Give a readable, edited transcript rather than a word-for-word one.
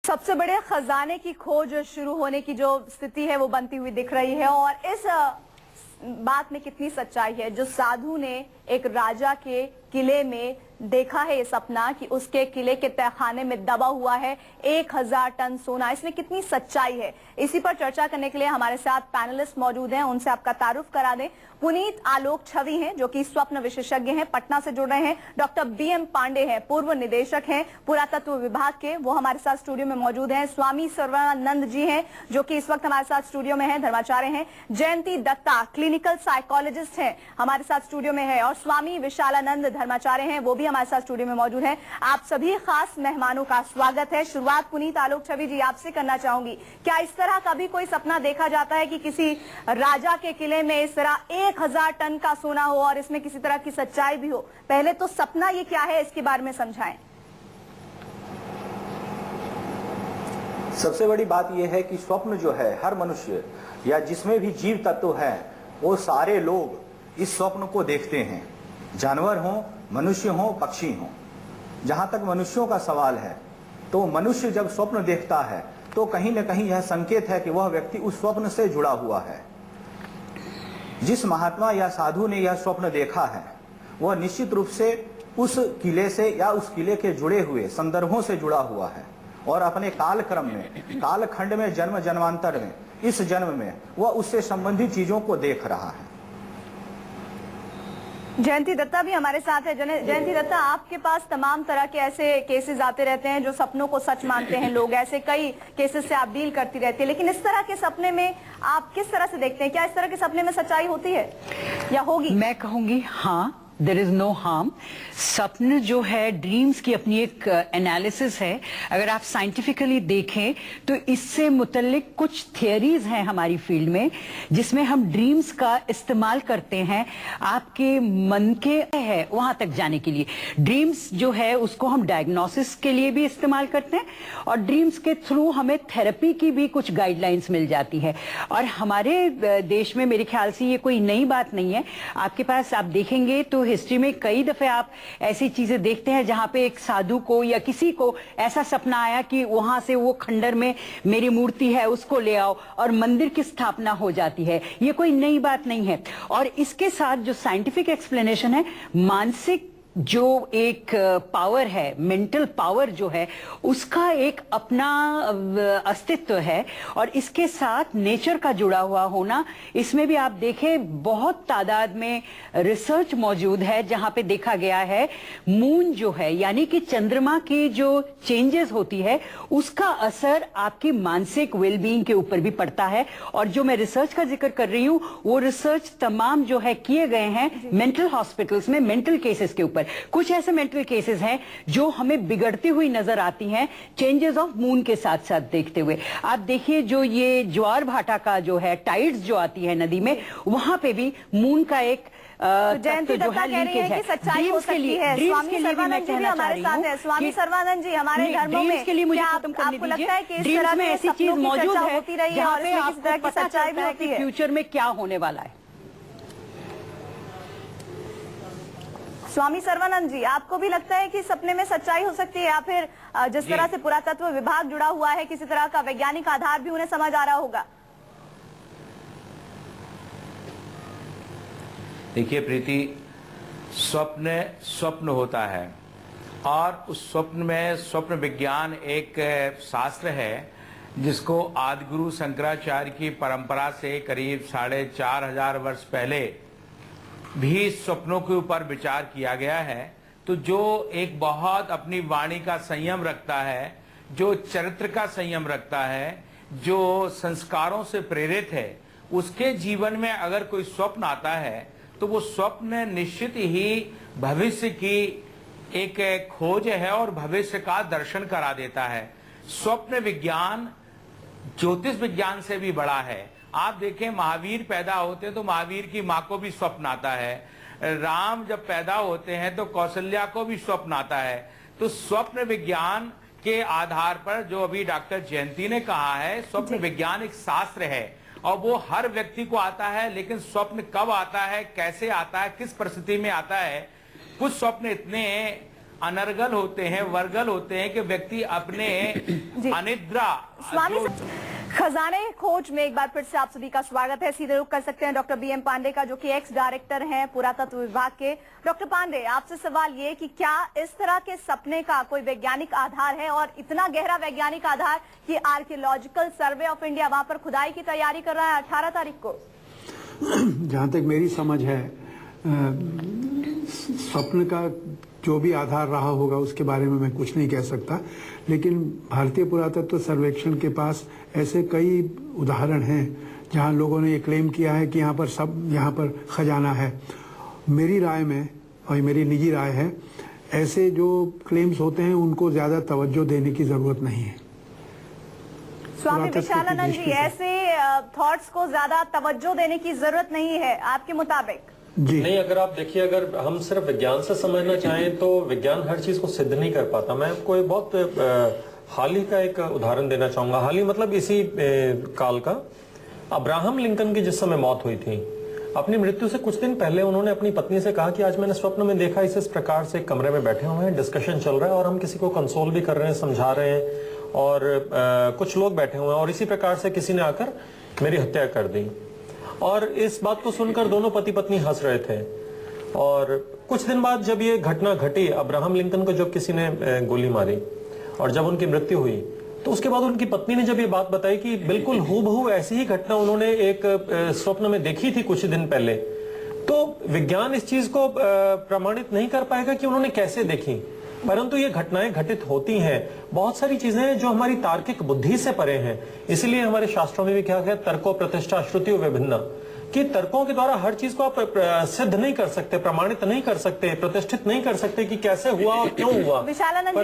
सबसे बड़े खजाने की खोज शुरू होने की जो स्थिति है वो बनती हुई दिख रही है और इस बात में कितनी सच्चाई है। जो साधु ने एक राजा के किले में देखा है ये सपना कि उसके किले के तहखाने में दबा हुआ है 1000 टन सोना, इसमें कितनी सच्चाई है, इसी पर चर्चा करने के लिए हमारे साथ पैनलिस्ट मौजूद हैं। उनसे आपका तारुफ करा दें। पुनीत आलोक छवि हैं जो कि स्वप्न विशेषज्ञ हैं, पटना से जुड़ रहे हैं। डॉक्टर BM पांडे हैं, पूर्व निदेशक हैं पुरातत्व विभाग के, वो हमारे साथ स्टूडियो में मौजूद हैं। स्वामी सर्वानंद जी हैं जो कि इस वक्त हमारे साथ स्टूडियो में हैं, धर्माचार्य हैं। जयंती दत्ता क्लिनिकल साइकोलॉजिस्ट हैं, हमारे साथ स्टूडियो में है। और स्वामी विशालानंद धर्माचार्य हैं, वो भी हमारे साथ स्टूडियो में मौजूद हैं। आप सभी खास मेहमानों का स्वागत है। शुरुआत पुनीत आलोक छवि जी आपसे करना चाहूंगी। क्या इस तरह का भी कोई सपना देखा जाता है कि किसी राजा के किले में इस तरह 1000 टन का सोना हो और इसमें किसी तरह की सच्चाई भी हो? पहले तो सपना ये क्या है इसके बारे में समझाएं। सबसे बड़ी बात यह है कि स्वप्न जो है हर मनुष्य या जिसमें भी जीव तत्व है वो सारे लोग इस स्वप्न को देखते हैं, जानवर हो, मनुष्य हो, पक्षी हो। जहां तक मनुष्यों का सवाल है तो मनुष्य जब स्वप्न देखता है तो कहीं न कहीं यह संकेत है कि वह व्यक्ति उस स्वप्न से जुड़ा हुआ है। जिस महात्मा या साधु ने यह स्वप्न देखा है वह निश्चित रूप से उस किले से या उस किले के जुड़े हुए संदर्भों से जुड़ा हुआ है और अपने कालक्रम में, कालखंड में, जन्म जन्मांतर में, इस जन्म में वह उससे संबंधित चीजों को देख रहा है। जयंती दत्ता भी हमारे साथ है। जयंती दत्ता, आपके पास तमाम तरह के ऐसे केसेस आते रहते हैं जो सपनों को सच मानते हैं लोग, ऐसे कई केसेस से आप डील करती रहती है, लेकिन इस तरह के सपने में आप किस तरह से देखते हैं? क्या इस तरह के सपने में सच्चाई होती है या होगी? मैं कहूंगी हाँ, देयर इज नो हार्म। स्वप्न जो है ड्रीम्स की अपनी एक एनालिसिस है। अगर आप साइंटिफिकली देखें तो इससे मुतल्लिक कुछ थियरीज हैं हमारी फील्ड में जिसमें हम ड्रीम्स का इस्तेमाल करते हैं आपके मन के है वहां तक जाने के लिए। ड्रीम्स जो है उसको हम डायग्नोसिस के लिए भी इस्तेमाल करते हैं और ड्रीम्स के थ्रू हमें थेरेपी की भी कुछ गाइडलाइंस मिल जाती है। और हमारे देश में मेरे ख्याल से ये कोई नई बात नहीं है। आपके पास आप देखेंगे तो हिस्ट्री में कई दफे आप ऐसी चीजें देखते हैं जहां पे एक साधु को या किसी को ऐसा सपना आया कि वहां से वो खंडर में मेरी मूर्ति है उसको ले आओ और मंदिर की स्थापना हो जाती है। ये कोई नई बात नहीं है। और इसके साथ जो साइंटिफिक एक्सप्लेनेशन है, मानसिक जो एक पावर है, मेंटल पावर जो है, उसका एक अपना अस्तित्व है और इसके साथ नेचर का जुड़ा हुआ होना, इसमें भी आप देखें बहुत तादाद में रिसर्च मौजूद है जहां पे देखा गया है मून जो है यानी कि चंद्रमा की जो चेंजेस होती है उसका असर आपकी मानसिक वेलबींग के ऊपर भी पड़ता है। और जो मैं रिसर्च का जिक्र कर रही हूं वो रिसर्च तमाम जो है किए गए हैं मेंटल हॉस्पिटल्स में मेंटल केसेस के ऊपर। कुछ ऐसे मेंटल केसेस हैं जो हमें बिगड़ती हुई नजर आती हैं चेंजेस ऑफ मून के साथ साथ देखते हुए। आप देखिए जो ये ज्वार भाटा का जो है टाइड्स जो आती है नदी में, वहां पे भी मून का एक जयंती दत्ता कह रही है कि सच्चाई हो सकती है। स्वामी सर्वानंद जी भी हमारे साथ है। स्वामी सर्वानंद जी, हमारे धर्मों में क्या आपको लगता है कि इस तरह में ऐसी चीज मौजूद होती रही है और इसमें किस तरह की सच्चाई भी होती है? फ्यूचर में क्या होने वाला है? स्वामी सर्वानंद जी, आपको भी लगता है कि सपने में सच्चाई हो सकती है या फिर जिस तरह से पुरातत्व विभाग जुड़ा हुआ है किसी तरह का वैज्ञानिक आधार भी उन्हें समझ आ रहा होगा? देखिए प्रीति, स्वप्न होता है और उस स्वप्न में स्वप्न विज्ञान एक शास्त्र है जिसको आदिगुरु शंकराचार्य की परंपरा से करीब 4500 वर्ष पहले भी स्वप्नों के ऊपर विचार किया गया है। तो जो एक बहुत अपनी वाणी का संयम रखता है, जो चरित्र का संयम रखता है, जो संस्कारों से प्रेरित है, उसके जीवन में अगर कोई स्वप्न आता है तो वो स्वप्न निश्चित ही भविष्य की एक खोज है और भविष्य का दर्शन करा देता है। स्वप्न विज्ञान ज्योतिष विज्ञान से भी बड़ा है। आप देखें, महावीर पैदा होते हैं तो महावीर की मां को भी स्वप्न आता है। राम जब पैदा होते हैं तो कौशल्या को भी स्वप्न आता है। तो स्वप्न विज्ञान के आधार पर जो अभी डॉक्टर जयंती ने कहा है, स्वप्न विज्ञान एक शास्त्र है और वो हर व्यक्ति को आता है। लेकिन स्वप्न कब आता है, कैसे आता है, किस परिस्थिति में आता है, कुछ स्वप्न इतने अनर्गल होते हैं, वर्गल होते हैं कि व्यक्ति अपने अनिद्रा स्वामी खजाने खोज में एक बार फिर से आप सभी का स्वागत है। सीधे रुख कर सकते हैं डॉक्टर बीएम पांडे का, जो कि एक्स डायरेक्टर हैं पुरातत्व विभाग के। डॉक्टर पांडे, आपसे सवाल ये कि क्या इस तरह के सपने का कोई वैज्ञानिक आधार है, और इतना गहरा वैज्ञानिक आधार कि आर्कियोलॉजिकल सर्वे ऑफ इंडिया वहां पर खुदाई की तैयारी कर रहा है 18 तारीख को? जहाँ तक मेरी समझ है, स्वप्न का जो भी आधार रहा होगा उसके बारे में मैं कुछ नहीं कह सकता, लेकिन भारतीय पुरातत्व सर्वेक्षण के पास ऐसे कई उदाहरण हैं जहाँ लोगों ने ये क्लेम किया है कि यहाँ पर खजाना है। मेरी राय में, और मेरी निजी राय है, ऐसे जो क्लेम्स होते हैं उनको ज्यादा तवज्जो देने की जरूरत नहीं है। स्वामी विशालानंद जी, ऐसे थॉट्स को ज्यादा तवज्जो देने की जरूरत नहीं है आपके मुताबिक? जी नहीं, अगर आप देखिए, अगर हम सिर्फ विज्ञान से समझना चाहें तो विज्ञान हर चीज को सिद्ध नहीं कर पाता। मैं आपको एक बहुत हाल ही का एक उदाहरण देना चाहूंगा। हाल ही मतलब इसी काल का, अब्राहम लिंकन की जिस समय मौत हुई थी, अपनी मृत्यु से कुछ दिन पहले उन्होंने अपनी पत्नी से कहा कि आज मैंने स्वप्न में देखा इस प्रकार से एक कमरे में बैठे हुए हैं, डिस्कशन चल रहा है और हम किसी को कंसोल भी कर रहे हैं, समझा रहे हैं, और कुछ लोग बैठे हुए हैं और इसी प्रकार से किसी ने आकर मेरी हत्या कर दी। और इस बात को सुनकर दोनों पति पत्नी हंस रहे थे। और कुछ दिन बाद जब ये घटना घटी, अब्राहम लिंकन को जब किसी ने गोली मारी और जब उनकी मृत्यु हुई, तो उसके बाद उनकी पत्नी ने जब ये बात बताई कि बिल्कुल हूबहू ऐसी ही घटना उन्होंने एक स्वप्न में देखी थी कुछ दिन पहले, तो विज्ञान इस चीज को प्रमाणित नहीं कर पाएगा कि उन्होंने कैसे देखी, परंतु ये घटनाएं घटित होती हैं। बहुत सारी चीजें हैं जो हमारी तार्किक बुद्धि से परे हैं। इसलिए हमारे शास्त्रों में भी क्या है, तर्को प्रतिष्ठा श्रुतियों विभिन्ना, कि तर्कों के द्वारा हर चीज को आप सिद्ध नहीं कर सकते, प्रमाणित नहीं कर सकते, प्रतिष्ठित नहीं कर सकते कि कैसे हुआ और क्यों हुआ। विशालानंद जी,